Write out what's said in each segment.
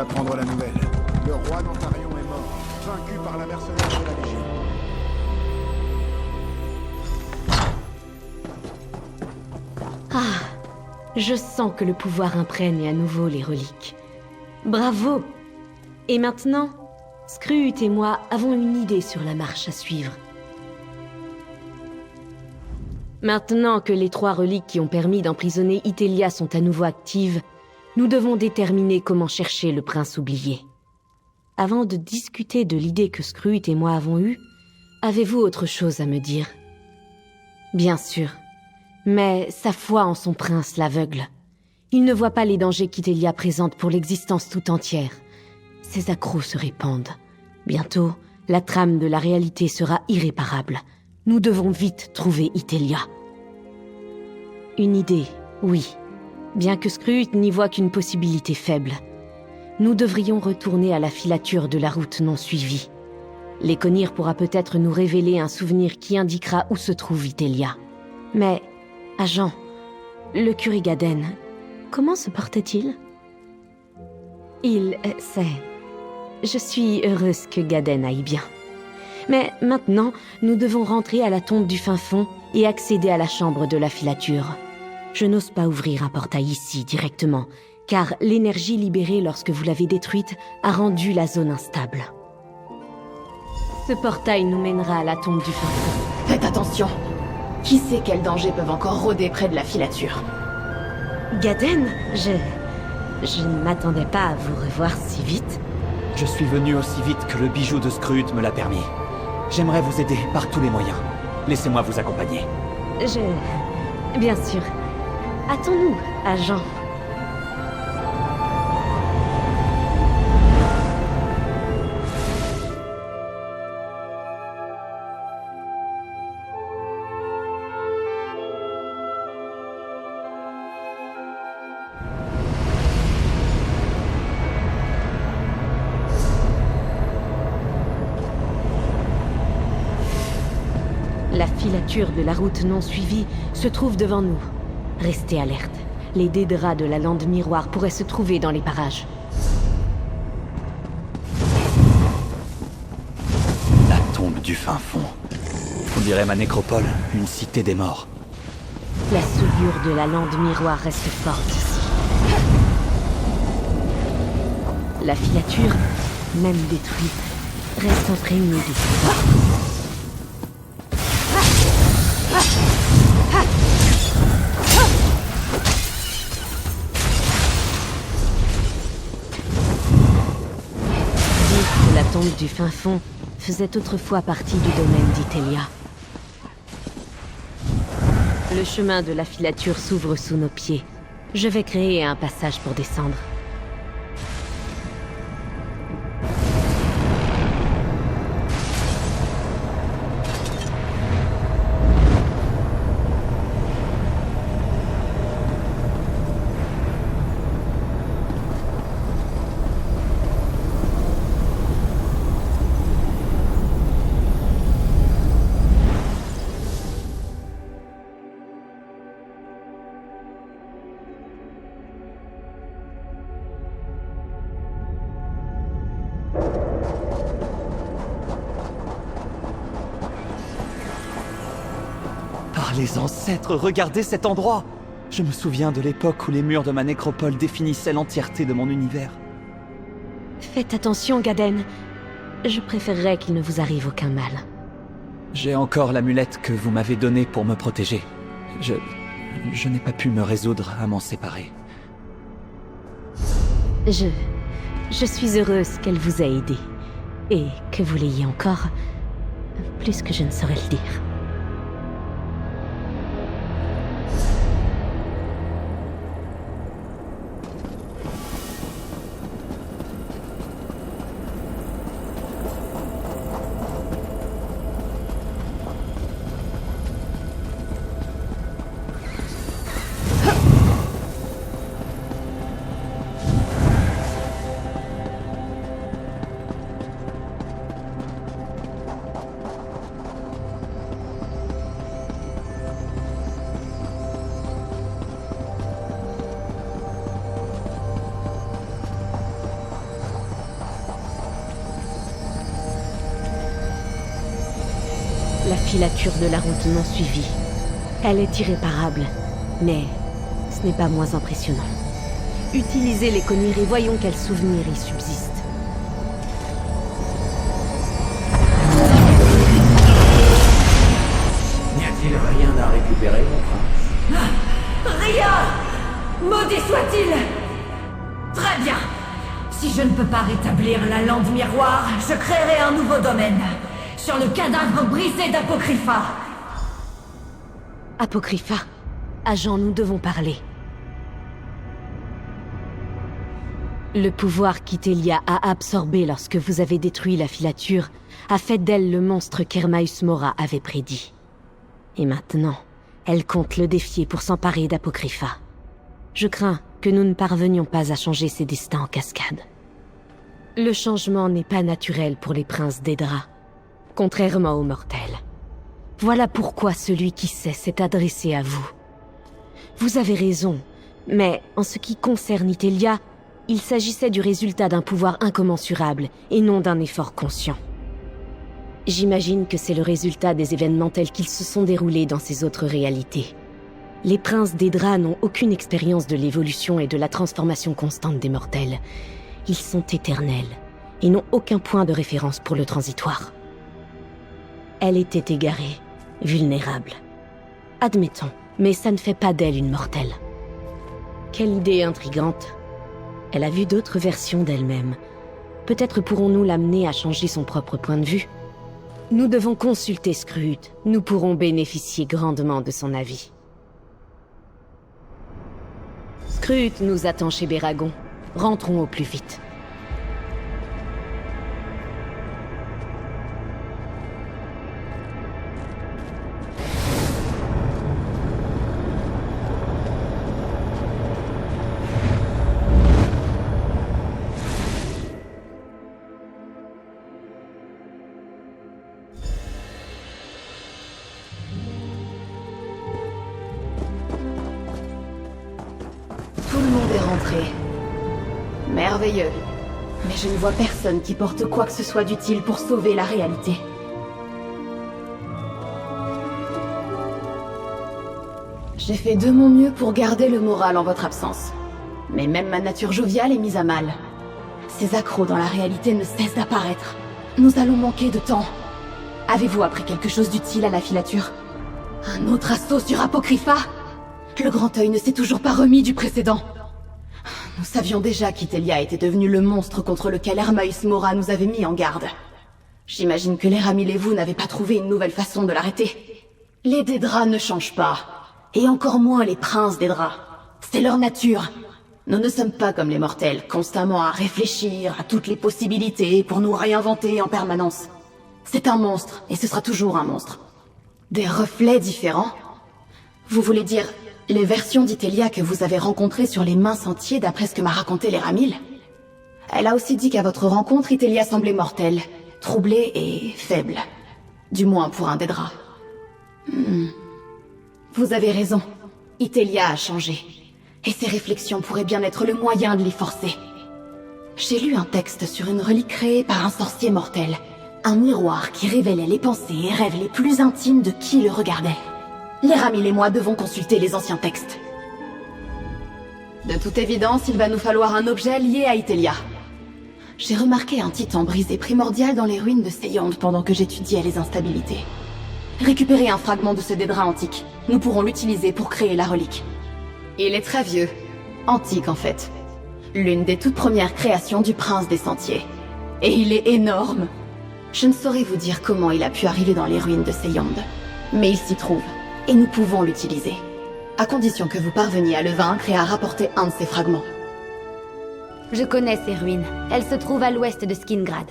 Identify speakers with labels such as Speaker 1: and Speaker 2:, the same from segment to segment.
Speaker 1: d'apprendre la nouvelle. Le roi d'Antarion est mort, vaincu par la mercenaire de la Légion.
Speaker 2: Ah, je sens que le pouvoir imprègne à nouveau les reliques. Bravo! Et maintenant, Skrut et moi avons une idée sur la marche à suivre. Maintenant que les 3 reliques qui ont permis d'emprisonner Itelia sont à nouveau actives, nous devons déterminer comment chercher le prince oublié. Avant de discuter de l'idée que Skrut et moi avons eue, avez-vous autre chose à me dire? Bien sûr. Mais sa foi en son prince l'aveugle. Il ne voit pas les dangers qu'Itelia présente pour l'existence tout entière. Ses accros se répandent. Bientôt, la trame de la réalité sera irréparable. Nous devons vite trouver Itelia. Une idée, oui. Bien que Skrut n'y voit qu'une possibilité faible. Nous devrions retourner à la filature de la route non suivie. L'Éconir pourra peut-être nous révéler un souvenir qui indiquera où se trouve Itelia. Mais, agent, le curé Gaden, comment se porte-t-il? Il sait. Je suis heureuse que Gaden aille bien. Mais maintenant, nous devons rentrer à la tombe du fin fond et accéder à la chambre de la filature. Je n'ose pas ouvrir un portail ici directement, car l'énergie libérée lorsque vous l'avez détruite a rendu la zone instable. Ce portail nous mènera à la tombe du fin fond.
Speaker 3: Faites attention. Qui sait quels dangers peuvent encore rôder près de la filature?
Speaker 2: Gaden, je ne m'attendais pas à vous revoir si vite.
Speaker 4: Je suis venu aussi vite que le bijou de Skrut me l'a permis. J'aimerais vous aider par tous les moyens. Laissez-moi vous accompagner.
Speaker 2: Bien sûr. Hâtons-nous, agent. La filature de la route non suivie se trouve devant nous. Restez alerte. Les dédrats de la lande miroir pourraient se trouver dans les parages.
Speaker 4: La tombe du fin fond. On dirait ma nécropole, une cité des morts.
Speaker 2: La souillure de la lande miroir reste forte ici. La filature, même détruite, reste imprégnée de pouvoir. La tombe du fin fond faisait autrefois partie du domaine d'Itelia. Le chemin de la filature s'ouvre sous nos pieds. Je vais créer un passage pour descendre.
Speaker 4: Les ancêtres, regardez cet endroit! Je me souviens de l'époque où les murs de ma nécropole définissaient l'entièreté de mon univers.
Speaker 2: Faites attention, Gaden. Je préférerais qu'il ne vous arrive aucun mal.
Speaker 4: J'ai encore l'amulette que vous m'avez donnée pour me protéger. Je n'ai pas pu me résoudre à m'en séparer.
Speaker 2: Je suis heureuse qu'elle vous ait aidé. Et que vous l'ayez encore, plus que je ne saurais le dire. La filature de la route m'en suivit. Elle est irréparable, mais ce n'est pas moins impressionnant. Utilisez les conneries et voyons quel souvenir y subsiste.
Speaker 5: N'y a-t-il rien à récupérer, mon prince?
Speaker 6: Rien! Maudit soit-il! Très bien. Si je ne peux pas rétablir la lande miroir, je créerai un nouveau domaine. Sur le cadavre brisé d'Apocrypha.
Speaker 2: Apocrypha, agent, nous devons parler. Le pouvoir qu'Itelia a absorbé lorsque vous avez détruit la filature a fait d'elle le monstre qu'Hermaeus Mora avait prédit. Et maintenant, elle compte le défier pour s'emparer d'Apocrypha. Je crains que nous ne parvenions pas à changer ses destins en cascade. Le changement n'est pas naturel pour les princes d'Edra, contrairement aux mortels. Voilà pourquoi celui qui sait s'est adressé à vous. Vous avez raison, mais en ce qui concerne Itelia, il s'agissait du résultat d'un pouvoir incommensurable et non d'un effort conscient. J'imagine que c'est le résultat des événements tels qu'ils se sont déroulés dans ces autres réalités. Les princes d'Edra n'ont aucune expérience de l'évolution et de la transformation constante des mortels. Ils sont éternels et n'ont aucun point de référence pour le transitoire. Elle était égarée, vulnérable. Admettons, mais ça ne fait pas d'elle une mortelle. Quelle idée intrigante. Elle a vu d'autres versions d'elle-même. Peut-être pourrons-nous l'amener à changer son propre point de vue. Nous devons consulter Scrute. Nous pourrons bénéficier grandement de son avis. Scrute nous attend chez Béragon. Rentrons au plus vite.
Speaker 3: Tout le monde est rentré. Merveilleux. Mais je ne vois personne qui porte quoi que ce soit d'utile pour sauver la réalité. J'ai fait de mon mieux pour garder le moral en votre absence. Mais même ma nature joviale est mise à mal. Ces accros dans la réalité ne cessent d'apparaître. Nous allons manquer de temps. Avez-vous appris quelque chose d'utile à la filature? Un autre assaut sur Apocrypha? Le grand œil ne s'est toujours pas remis du précédent. Nous savions déjà qu'Itelia était devenu le monstre contre lequel Hermaeus Mora nous avait mis en garde. J'imagine que les Ramil et vous n'avez pas trouvé une nouvelle façon de l'arrêter. Les Daedra ne changent pas. Et encore moins les princes Daedra. C'est leur nature. Nous ne sommes pas comme les mortels, constamment à réfléchir à toutes les possibilités pour nous réinventer en permanence. C'est un monstre, et ce sera toujours un monstre. Des reflets différents? Vous voulez dire les versions d'Itelia que vous avez rencontrées sur les mains sentiers d'après ce que m'a raconté les Ramil? Elle a aussi dit qu'à votre rencontre, Itelia semblait mortelle, troublée et faible. Du moins pour un Daedra. Vous avez raison. Itelia a changé. Et ses réflexions pourraient bien être le moyen de l'y forcer. J'ai lu un texte sur une relique créée par un sorcier mortel. Un miroir qui révélait les pensées et rêves les plus intimes de qui le regardait. Les Ramil et moi devons consulter les anciens textes. De toute évidence, il va nous falloir un objet lié à Itelia. J'ai remarqué un titan brisé primordial dans les ruines de Seyond pendant que j'étudiais les instabilités. Récupérez un fragment de ce Daedra antique. Nous pourrons l'utiliser pour créer la relique. Il est très vieux. Antique, en fait. L'une des toutes premières créations du prince des sentiers. Et il est énorme. Je ne saurais vous dire comment il a pu arriver dans les ruines de Seyond. Mais il s'y trouve. Et nous pouvons l'utiliser. À condition que vous parveniez à le vaincre et à rapporter un de ses fragments.
Speaker 7: Je connais ces ruines. Elles se trouvent à l'ouest de Skingrad.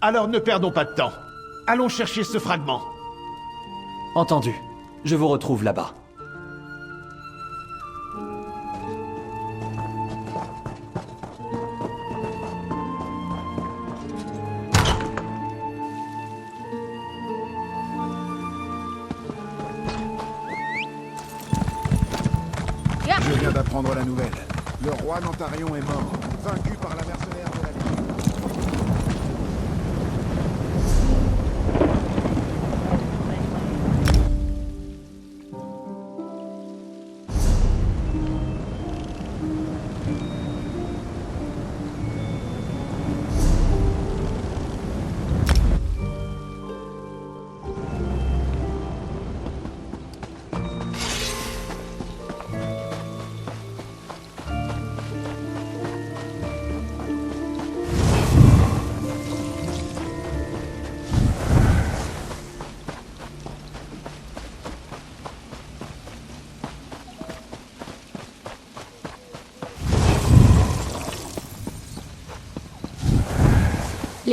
Speaker 8: Alors ne perdons pas de temps. Allons chercher ce fragment.
Speaker 4: Entendu. Je vous retrouve là-bas.
Speaker 1: Je viens d'apprendre la nouvelle. Le roi Nantarion est mort, vaincu par la mercenaire de la ville.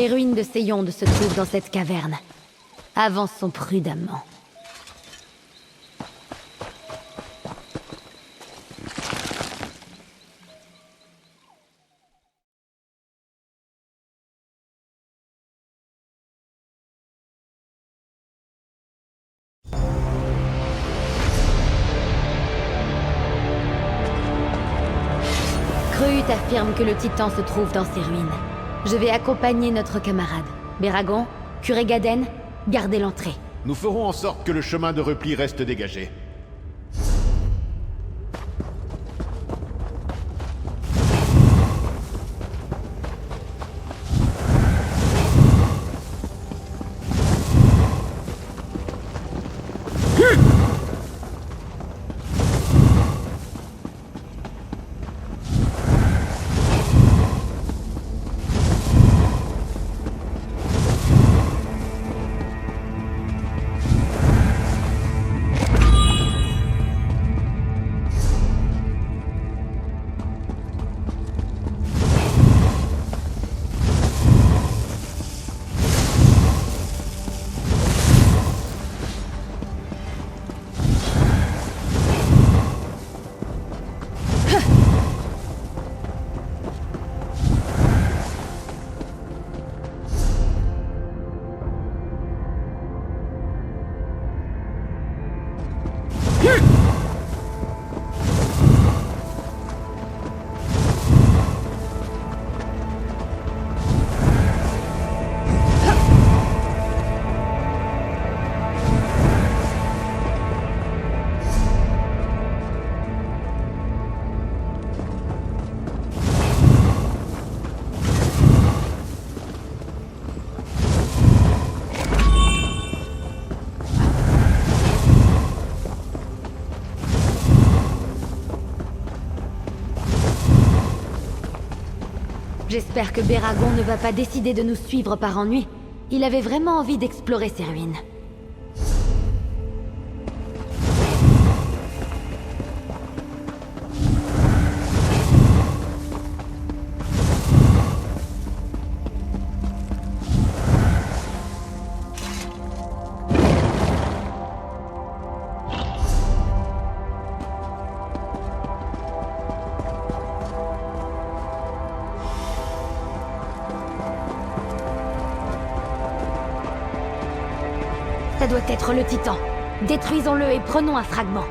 Speaker 7: Les ruines de Seiyond se trouvent dans cette caverne. Avançons prudemment. Krut affirme que le Titan se trouve dans ces ruines. Je vais accompagner notre camarade. Béragon, Kuregaden, gardez l'entrée.
Speaker 8: Nous ferons en sorte que le chemin de repli reste dégagé.
Speaker 7: J'espère que Béragon ne va pas décider de nous suivre par ennui. Il avait vraiment envie d'explorer ces ruines. Ça doit être le Titan. Détruisons-le et prenons un fragment.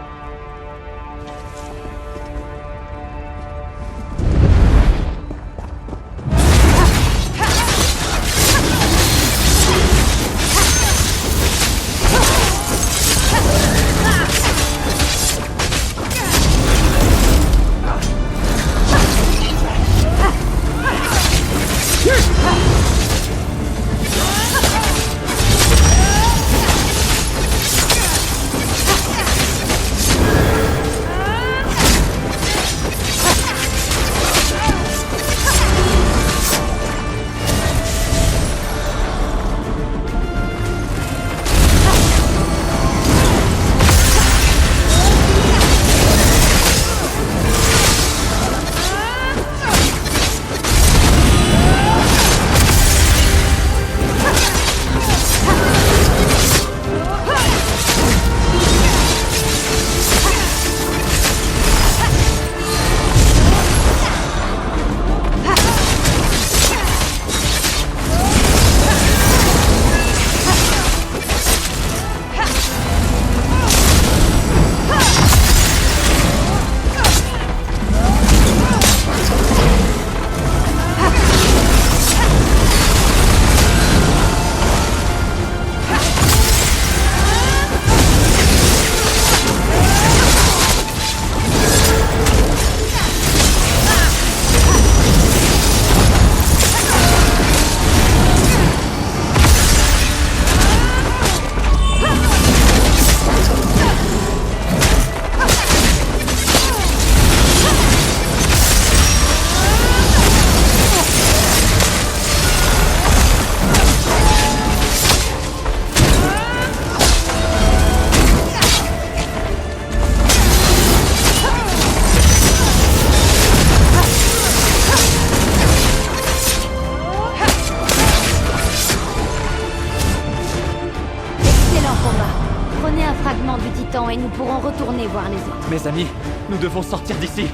Speaker 7: du Titan et nous pourrons retourner voir les autres.
Speaker 4: Mes amis, nous devons sortir d'ici.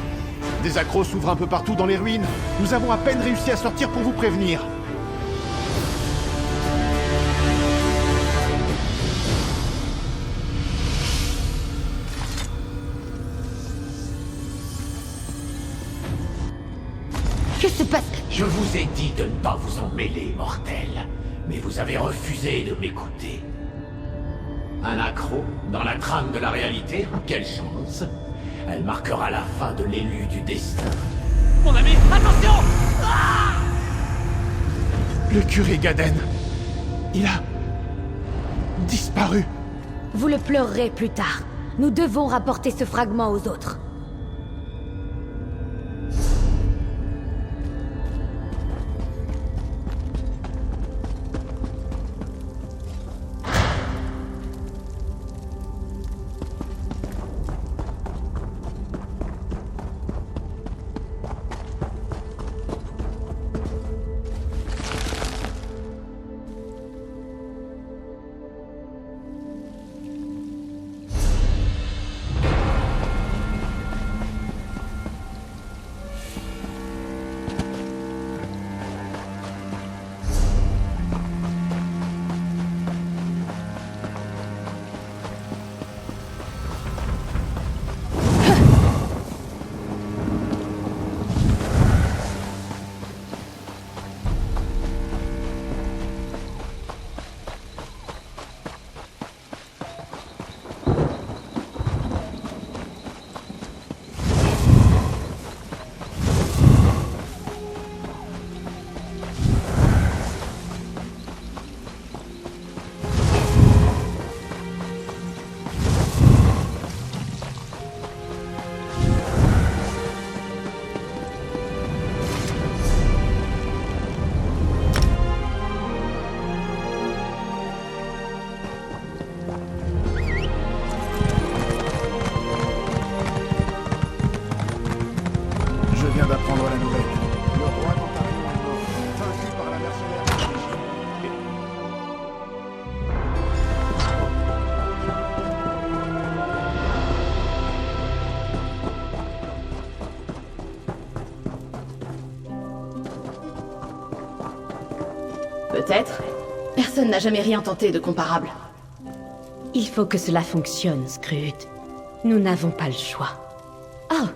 Speaker 8: Des accros s'ouvrent un peu partout dans les ruines. Nous avons à peine réussi à sortir pour vous prévenir.
Speaker 7: Que se passe?
Speaker 5: Je vous ai dit de ne pas vous en mêler, mortels. Mais vous avez refusé de m'écouter. Un accro dans la trame de la réalité? Quelle chance! Elle marquera la fin de l'élu du destin.
Speaker 4: Mon ami, attention!
Speaker 8: Le curé Gaden. Il a... disparu.
Speaker 7: Vous le pleurerez plus tard. Nous devons rapporter ce fragment aux autres.
Speaker 1: Je viens d'apprendre la nouvelle. Le roi d'Ontario est mort, vaincu par la mercenaire d'origine.
Speaker 3: Peut-être. Personne n'a jamais rien tenté de comparable.
Speaker 2: Il faut que cela fonctionne, Scrute. Nous n'avons pas le choix. Oh,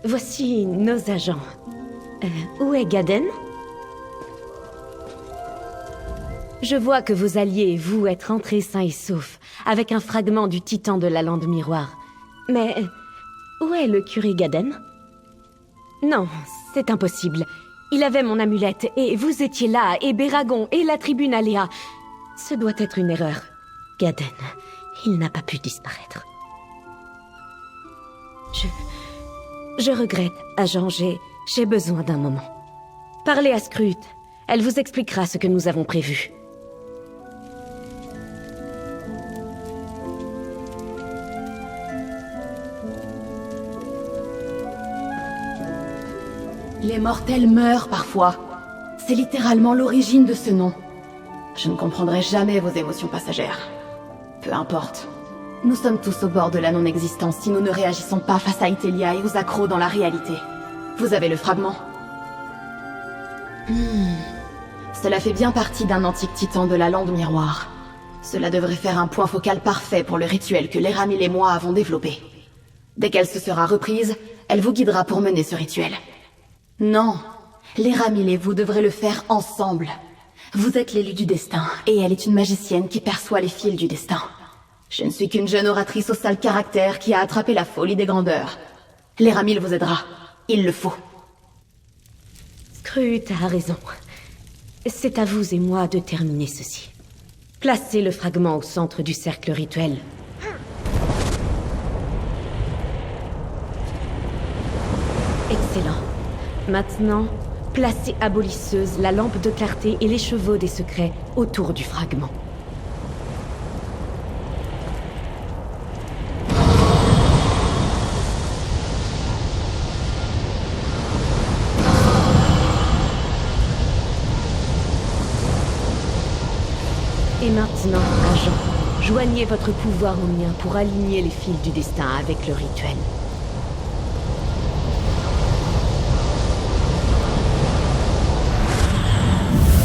Speaker 2: voici nos agents. Où est Gaden? Je vois que vos alliés et vous êtes rentrés sains et saufs, avec un fragment du titan de la lande miroir. Mais où est le curé Gaden? Non, c'est impossible. Il avait mon amulette, et vous étiez là, et Béragon, et la tribune Aléa. Ce doit être une erreur. Gaden, il n'a pas pu disparaître. Je regrette, agent, j'ai besoin d'un moment. Parlez à Scrute. Elle vous expliquera ce que nous avons prévu.
Speaker 3: Les mortels meurent parfois. C'est littéralement l'origine de ce nom. Je ne comprendrai jamais vos émotions passagères. Peu importe. Nous sommes tous au bord de la non-existence si nous ne réagissons pas face à Itelia et aux accros dans la réalité. Vous avez le fragment. Cela fait bien partie d'un antique titan de la lande miroir. Cela devrait faire un point focal parfait pour le rituel que l'Eramil et moi avons développé. Dès qu'elle se sera reprise, elle vous guidera pour mener ce rituel. Non, l'Eramil et vous devrez le faire ensemble. Vous êtes l'élu du destin, et elle est une magicienne qui perçoit les fils du destin. Je ne suis qu'une jeune oratrice au sale caractère qui a attrapé la folie des grandeurs. L'Eramil vous aidera. Il le faut.
Speaker 2: Scrute a raison. C'est à vous et moi de terminer ceci. Placez le fragment au centre du cercle rituel. Excellent. Maintenant, placez Abolisseuse, la lampe de clarté et les chevaux des secrets autour du fragment. Et maintenant, agent, joignez Joignez votre pouvoir au mien pour aligner les fils du destin avec le rituel.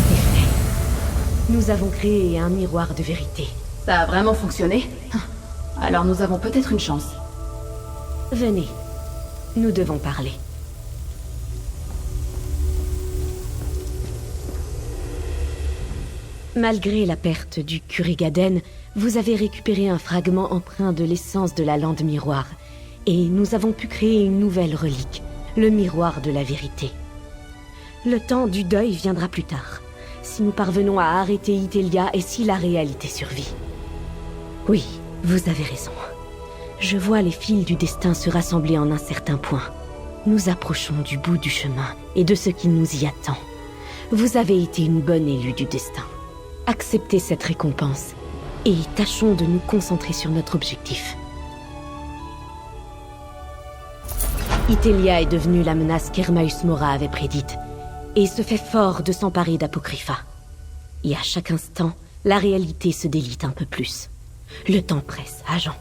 Speaker 2: C'est fait. Nous avons créé un miroir de vérité.
Speaker 3: Ça a vraiment fonctionné? Alors nous avons peut-être une chance.
Speaker 2: Venez, nous devons parler. Malgré la perte du Kurigaden, vous avez récupéré un fragment empreint de l'essence de la lande miroir, et nous avons pu créer une nouvelle relique, le miroir de la vérité. Le temps du deuil viendra plus tard, si nous parvenons à arrêter Itelia et si la réalité survit. Oui, vous avez raison. Je vois les fils du destin se rassembler en un certain point. Nous approchons du bout du chemin et de ce qui nous y attend. Vous avez été une bonne élue du destin. Acceptez cette récompense et tâchons de nous concentrer sur notre objectif. Itelia est devenue la menace qu'Hermaeus Mora avait prédite et se fait fort de s'emparer d'Apocrypha. Et à chaque instant, la réalité se délite un peu plus. Le temps presse, agent.